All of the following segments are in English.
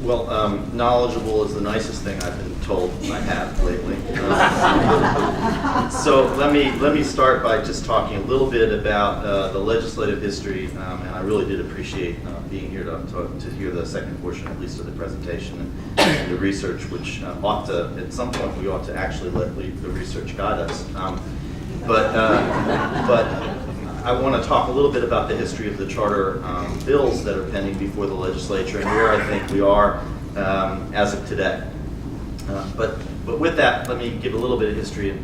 Knowledgeable is the nicest thing I've been told I have lately. So let me start by just talking a little bit about the legislative history, and I really did appreciate being here to hear the second portion, at least of the presentation, and the research, which ought to, at some point, we ought to actually let the research guide us. But I want to talk a little bit about the history of the charter bills that are pending before the legislature and where I think we are as of today. But with that, let me give a little bit of history.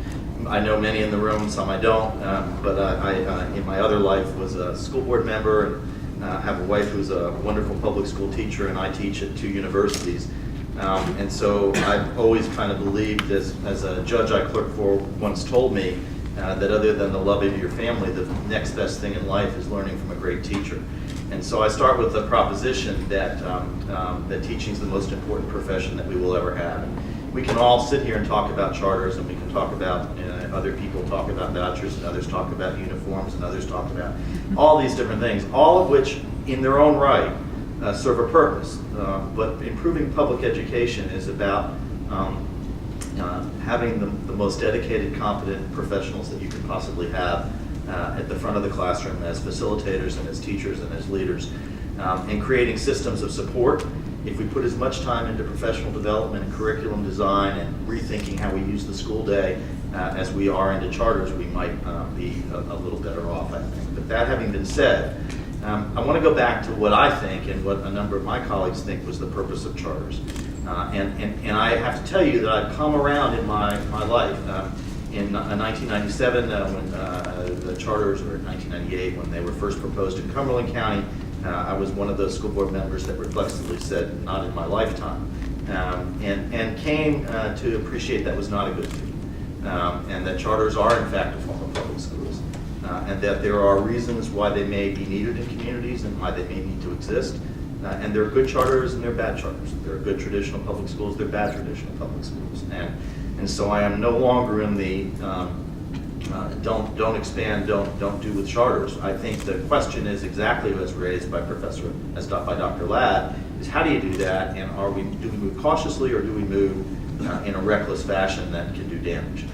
I know many in the room, some I don't, but I in my other life was a school board member and have a wife who's a wonderful public school teacher, and I teach at 2 universities. And so I've always kind of believed, as a judge I clerked for once told me, that other than the love of your family, the next best thing in life is learning from a great teacher. And so I start with the proposition that that teaching is the most important profession that we will ever have. And we can all sit here and talk about charters, and we can talk about, other people talk about vouchers, and others talk about uniforms, and others talk about all these different things, all of which in their own right serve a purpose. But improving public education is about having the most dedicated, competent professionals that you can possibly have at the front of the classroom as facilitators and as teachers and as leaders, and creating systems of support. If we put as much time into professional development and curriculum design and rethinking how we use the school day as we are into charters, we might be a little better off, I think. But that having been said, I want to go back to what I think and what a number of my colleagues think was the purpose of charters. And I have to tell you that I've come around in my life. In 1997, when the charters, or 1998, when they were first proposed in Cumberland County, I was one of those school board members that reflexively said, not in my lifetime, and came to appreciate that was not a good thing, and that charters are in fact a form of public schools, and that there are reasons why they may be needed in communities and why they may need to exist. And there are good charters and there are bad charters. There are good traditional public schools, there are bad traditional public schools. And so I am no longer in the don't expand, don't do with charters. I think the question is exactly as raised by Dr. Ladd, is how do you do that, and do we move cautiously, or do we move in a reckless fashion that can do damage?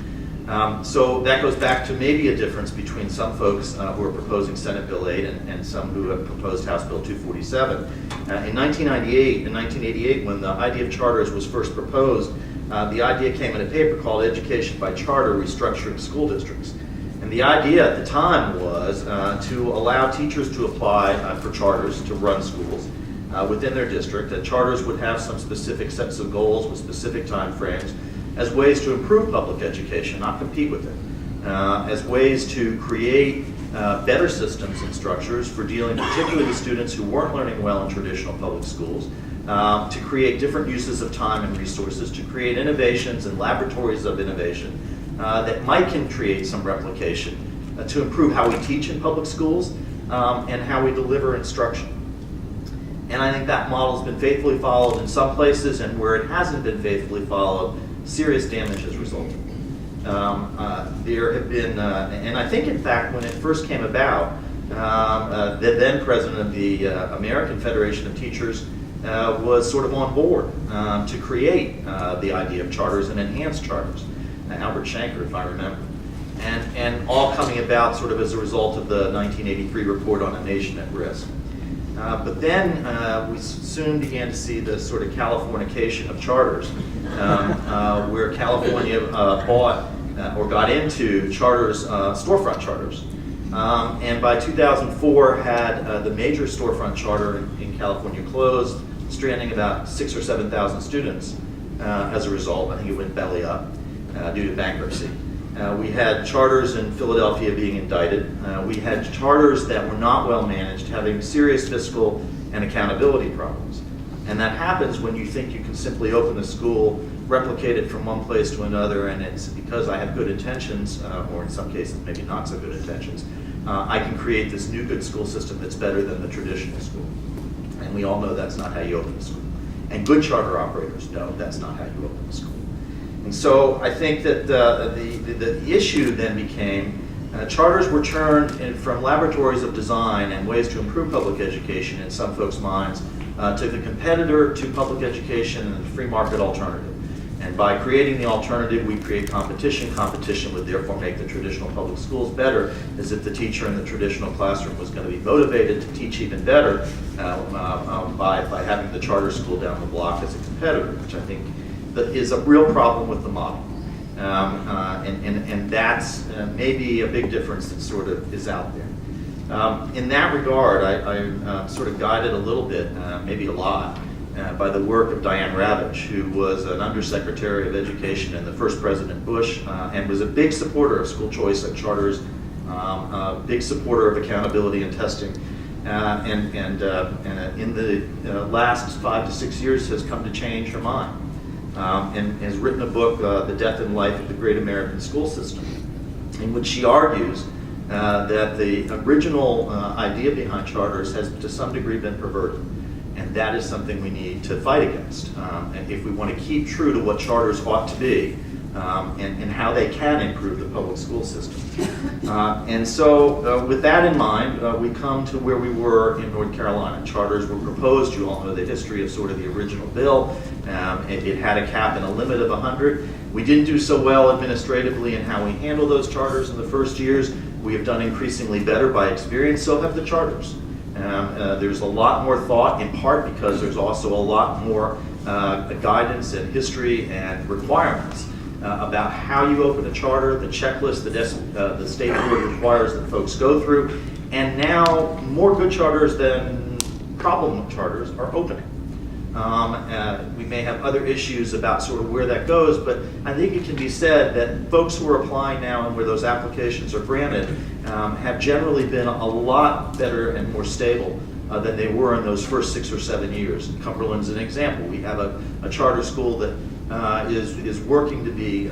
So that goes back to maybe a difference between some folks who are proposing Senate Bill 8 and some who have proposed House Bill 247. In 1998 and 1988, when the idea of charters was first proposed, the idea came in a paper called Education by Charter, Restructuring School Districts. And the idea at the time was to allow teachers to apply for charters to run schools within their district, that charters would have some specific sets of goals with specific time frames, as ways to improve public education, not compete with it, as ways to create better systems and structures for dealing particularly with students who weren't learning well in traditional public schools, to create different uses of time and resources, to create innovations and laboratories of innovation that might can create some replication, to improve how we teach in public schools and how we deliver instruction. And I think that model has been faithfully followed in some places, and where it hasn't been faithfully followed, serious damage has resulted. There have been, and I think in fact when it first came about, the then president of the American Federation of Teachers was sort of on board to create the idea of charters and enhanced charters, Albert Shanker, if I remember, and all coming about sort of as a result of the 1983 report on a nation at risk. But then we soon began to see the sort of Californication of charters, where California bought or got into charters, storefront charters. And by 2004 had the major storefront charter in California closed, stranding about 6,000 or 7,000 students as a result. I think it went belly up due to bankruptcy. We had charters in Philadelphia being indicted. We had charters that were not well managed, having serious fiscal and accountability problems. And that happens when you think you can simply open a school, replicate it from one place to another, and it's because I have good intentions, or in some cases maybe not so good intentions, I can create this new good school system that's better than the traditional school. And we all know that's not how you open a school. And good charter operators know that's not how you open a school. And so I think that the issue then became charters were turned from laboratories of design and ways to improve public education in some folks' minds to the competitor to public education and the free market alternative. And by creating the alternative, we create competition. Competition would therefore make the traditional public schools better, as if the teacher in the traditional classroom was going to be motivated to teach even better by having the charter school down the block as a competitor, which I think that is a real problem with the model. And that's maybe a big difference that sort of is out there. In that regard, I sort of guided a little bit, maybe a lot, by the work of Diane Ravitch, who was an Undersecretary of Education in the first President Bush, and was a big supporter of school choice and charters, a big supporter of accountability and testing, and in the last 5 to 6 years has come to change her mind, and has written a book, The Death and Life of the Great American School System, in which she argues that the original idea behind charters has to some degree been perverted. And that is something we need to fight against. And if we want to keep true to what charters ought to be, and how they can improve the public school system. And so with that in mind, we come to where we were in North Carolina. Charters were proposed. You all know the history of sort of the original bill. It had a cap and a limit of 100. We didn't do so well administratively in how we handle those charters in the first years. We have done increasingly better by experience, so have the charters. There's a lot more thought, in part because there's also a lot more guidance and history and requirements about how you open a charter, the checklist the state board requires that folks go through, and now more good charters than problem charters are opening. We may have other issues about sort of where that goes, but I think it can be said that folks who are applying now and where those applications are granted have generally been a lot better and more stable than they were in those first 6 or 7 years. And Cumberland's an example. We have a charter school that is working to be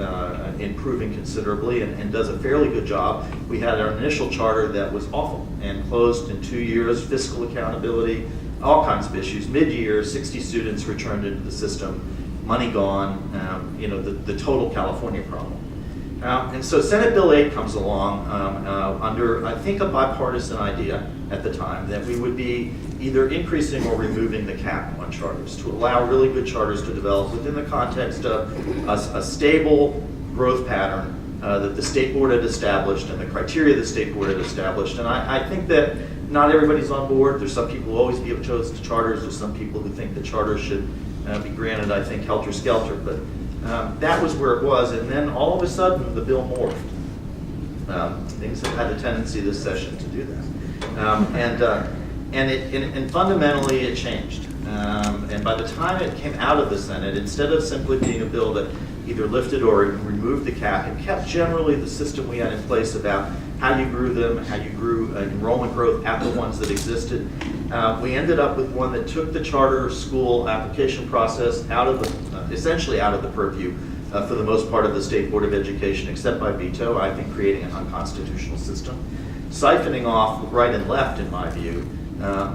improving considerably and does a fairly good job. We had our initial charter that was awful and closed in 2 years, fiscal accountability, all kinds of issues. Mid-year, 60 students returned into the system, money gone, the total California problem. And so Senate Bill 8 comes along under, I think, a bipartisan idea at the time that we would be either increasing or removing the cap on charters to allow really good charters to develop within the context of a stable growth pattern that the state board had established and the criteria the state board had established. And I think that not everybody's on board. There's some people who always be opposed to charters. There's some people who think that charters should be granted, I think, helter-skelter. But that was where it was. And then all of a sudden, the bill morphed. Things have had a tendency this session to do that. And fundamentally, it changed. And by the time it came out of the Senate, instead of simply being a bill that either lifted or removed the cap, it kept generally the system we had in place about how you grew them, how you grew enrollment growth at the ones that existed. We ended up with one that took the charter school application process out of the, essentially out of the purview for the most part of the State Board of Education, except by veto, I think creating an unconstitutional system, siphoning off right and left, in my view,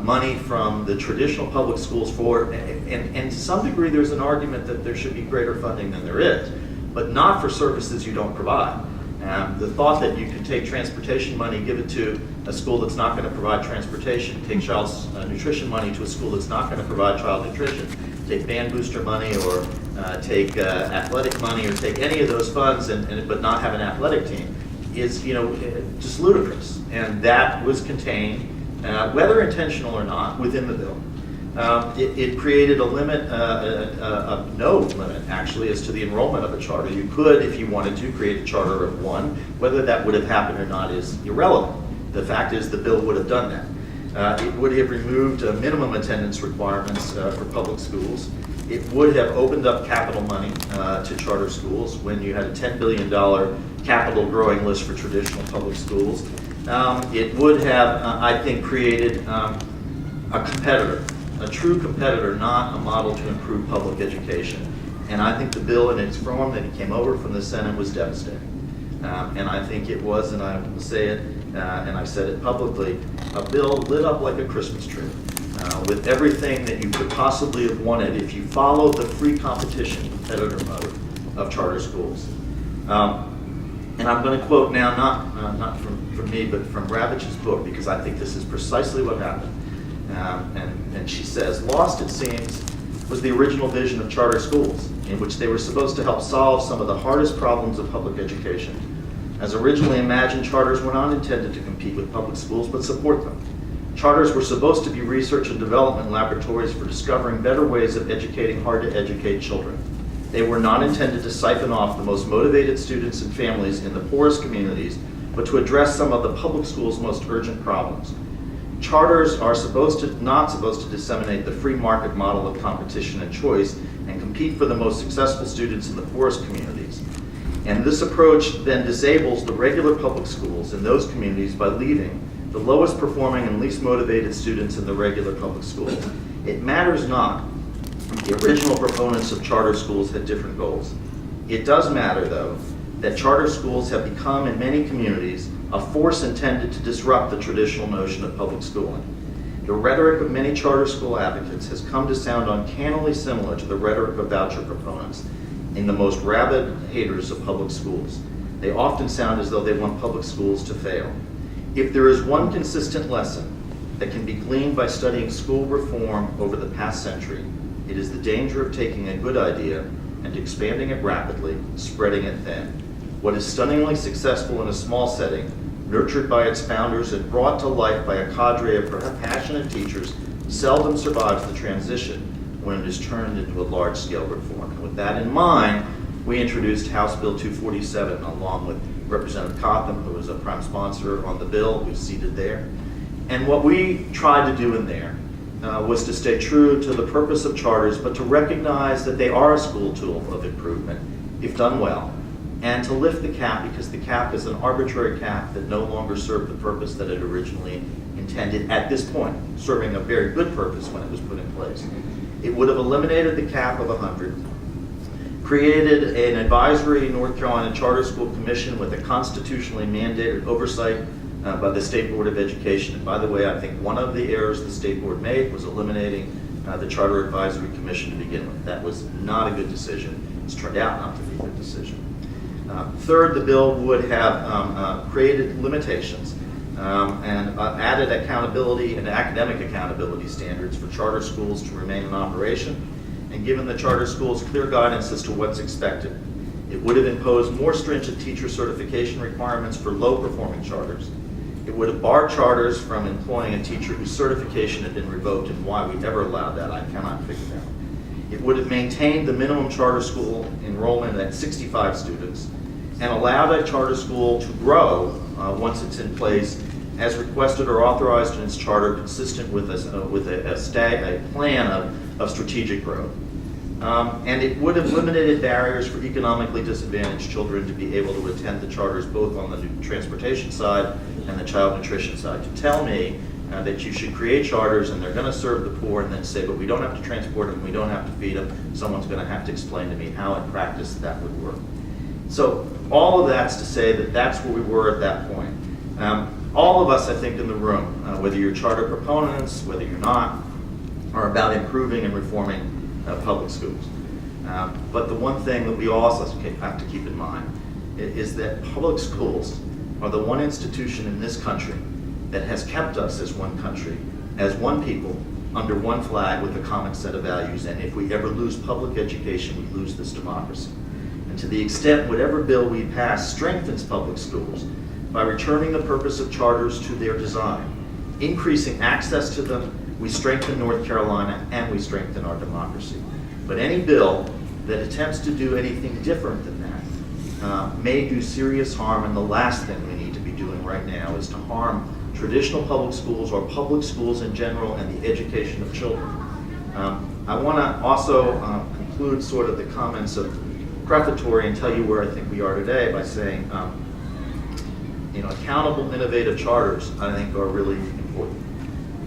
money from the traditional public schools for, and to some degree there's an argument that there should be greater funding than there is, but not for services you don't provide. The thought that you can take transportation money, give it to a school that's not going to provide transportation, take child's nutrition money to a school that's not going to provide child nutrition, take band booster money or take athletic money or take any of those funds but not have an athletic team is just ludicrous. And that was contained, whether intentional or not, within the bill. It created a limit, no limit actually, as to the enrollment of a charter. You could, if you wanted to, create a charter of one. Whether that would have happened or not is irrelevant. The fact is the bill would have done that. It would have removed minimum attendance requirements for public schools. It would have opened up capital money to charter schools when you had a $10 billion capital growing list for traditional public schools. It would have, I think, created a competitor. A true competitor, not a model to improve public education. And I think the bill in its form that it came over from the Senate was devastating. And I think it was, and I will say it, and I said it publicly, a bill lit up like a Christmas tree with everything that you could possibly have wanted if you followed the free competition competitor mode of charter schools. And I'm going to quote now, not from me, but from Ravitch's book, because I think this is precisely what happened. And she says, lost, it seems, was the original vision of charter schools, in which they were supposed to help solve some of the hardest problems of public education. As originally imagined, charters were not intended to compete with public schools, but support them. Charters were supposed to be research and development laboratories for discovering better ways of educating hard-to-educate children. They were not intended to siphon off the most motivated students and families in the poorest communities, but to address some of the public schools' most urgent problems. Charters are not supposed to disseminate the free market model of competition and choice and compete for the most successful students in the poorest communities. And this approach then disables the regular public schools in those communities by leaving the lowest performing and least motivated students in the regular public schools. It matters not. The original proponents of charter schools had different goals. It does matter, though, that charter schools have become, in many communities, a force intended to disrupt the traditional notion of public schooling. The rhetoric of many charter school advocates has come to sound uncannily similar to the rhetoric of voucher proponents in the most rabid haters of public schools. They often sound as though they want public schools to fail. If there is one consistent lesson that can be gleaned by studying school reform over the past century, it is the danger of taking a good idea and expanding it rapidly, spreading it thin. What is stunningly successful in a small setting, nurtured by its founders and brought to life by a cadre of passionate teachers, seldom survives the transition when it is turned into a large-scale reform. And with that in mind, we introduced House Bill 247 along with Representative Cotham, who was a prime sponsor on the bill, who's seated there. And what we tried to do in there was to stay true to the purpose of charters, but to recognize that they are a school tool of improvement, if done well, and to lift the cap, because the cap is an arbitrary cap that no longer served the purpose that it originally intended at this point, serving a very good purpose when it was put in place. It would have eliminated the cap of 100, created an advisory North Carolina Charter School Commission with a constitutionally mandated oversight by the State Board of Education. And by the way, I think one of the errors the State Board made was eliminating the Charter Advisory Commission to begin with. That was not a good decision. It's turned out not to be a good decision. Third, the bill would have created limitations and added accountability and academic accountability standards for charter schools to remain in operation, and given the charter schools clear guidance as to what's expected. It would have imposed more stringent teacher certification requirements for low-performing charters. It would have barred charters from employing a teacher whose certification had been revoked, and why we ever allowed that, I cannot figure out. It would have maintained the minimum charter school enrollment at 65 students and allowed a charter school to grow once it's in place as requested or authorized in its charter, consistent with a plan of strategic growth. And it would have eliminated barriers for economically disadvantaged children to be able to attend the charters both on the transportation side and the child nutrition side. To tell me that you should create charters and they're going to serve the poor and then say, but we don't have to transport them, we don't have to feed them, someone's going to have to explain to me how in practice that would work. So all of that's to say that that's where we were at that point. All of us, I think, in the room, whether you're charter proponents, whether you're not, are about improving and reforming public schools. But the one thing that we also have to keep in mind is that public schools are the one institution in this country that has kept us as one country, as one people, under one flag with a common set of values. And if we ever lose public education, we lose this democracy. And to the extent whatever bill we pass strengthens public schools by returning the purpose of charters to their design, increasing access to them, we strengthen North Carolina and we strengthen our democracy. But any bill that attempts to do anything different than that may do serious harm, and the last thing we need to be doing right now is to harm traditional public schools or public schools in general and the education of children. I want to also conclude sort of the comments of prefatory and tell you where I think we are today by saying, accountable, innovative charters, I think, are really important.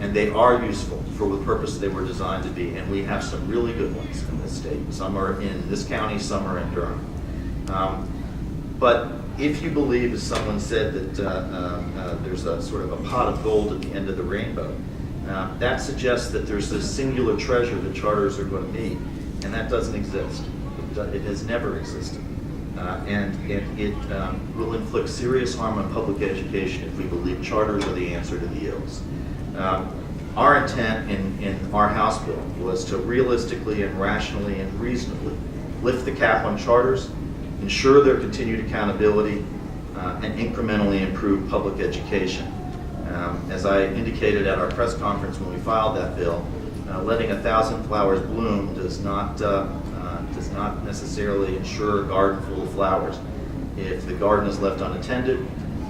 And they are useful for the purpose they were designed to be. And we have some really good ones in this state. Some are in this county, some are in Durham. But if you believe, as someone said, that there's a sort of a pot of gold at the end of the rainbow, that suggests that there's this singular treasure that charters are going to need. And that doesn't exist. It has never existed. And it will inflict serious harm on public education if we believe charters are the answer to the ills. our intent in our House bill was to realistically and rationally and reasonably lift the cap on charters, ensure their continued accountability, and incrementally improve public education. As I indicated at our press conference when we filed that bill, letting 1,000 flowers bloom does not necessarily ensure a garden full of flowers. If the garden is left unattended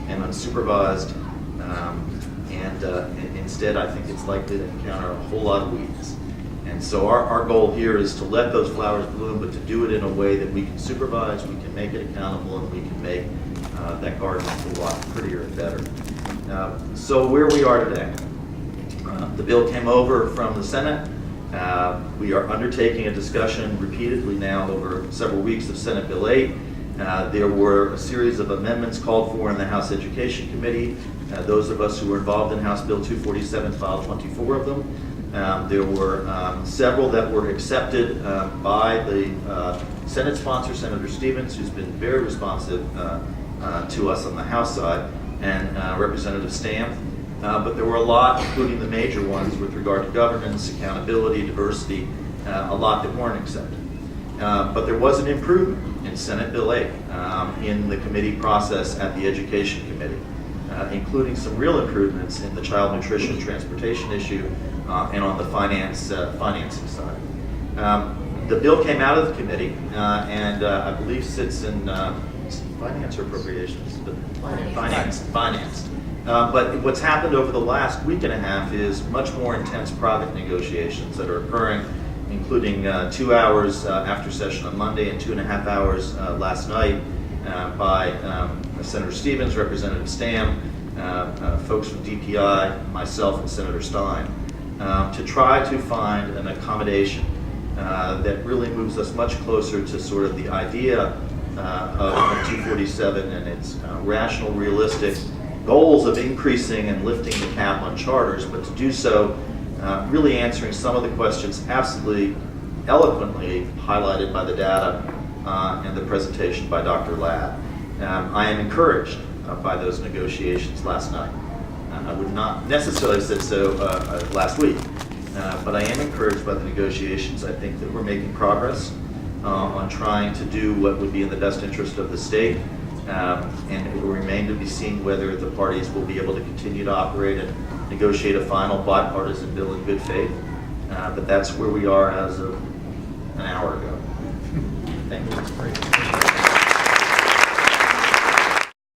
and unsupervised, and instead I think it's likely to encounter a whole lot of weeds. And so our goal here is to let those flowers bloom, but to do it in a way that we can supervise, we can make it accountable, and we can make that garden a whole lot prettier and better. So where we are today, the bill came over from the Senate. We are undertaking a discussion repeatedly now over several weeks of Senate Bill 8. There were a series of amendments called for in the House Education Committee. Those of us who were involved in House Bill 247 filed 24 of them. There were several that were accepted by the Senate sponsor, Senator Stevens, who's been very responsive to us on the House side, and Representative Stam. But there were a lot, including the major ones with regard to governance, accountability, diversity, a lot that weren't accepted. But there was an improvement in Senate Bill 8 in the committee process at the Education Committee, including some real improvements in the child nutrition transportation issue and on the financing side. The bill came out of the committee and I believe sits in finance or appropriations? Finance. But what's happened over the last week and a half is much more intense private negotiations that are occurring, including 2 hours after session on Monday and 2.5 hours last night by Senator Stevens, Representative Stam, folks from DPI, myself, and Senator Stein, to try to find an accommodation that really moves us much closer to sort of the idea of 247 and its rational, realistic goals of increasing and lifting the cap on charters, but to do so really answering some of the questions absolutely eloquently highlighted by the data and the presentation by Dr. Ladd. I am encouraged by those negotiations last night. I would not necessarily have said so last week, but I am encouraged by the negotiations. I think that we're making progress on trying to do what would be in the best interest of the state, and it will remain to be seen whether the parties will be able to continue to operate and negotiate a final bipartisan bill in good faith. But that's where we are as of an hour ago. Thank you.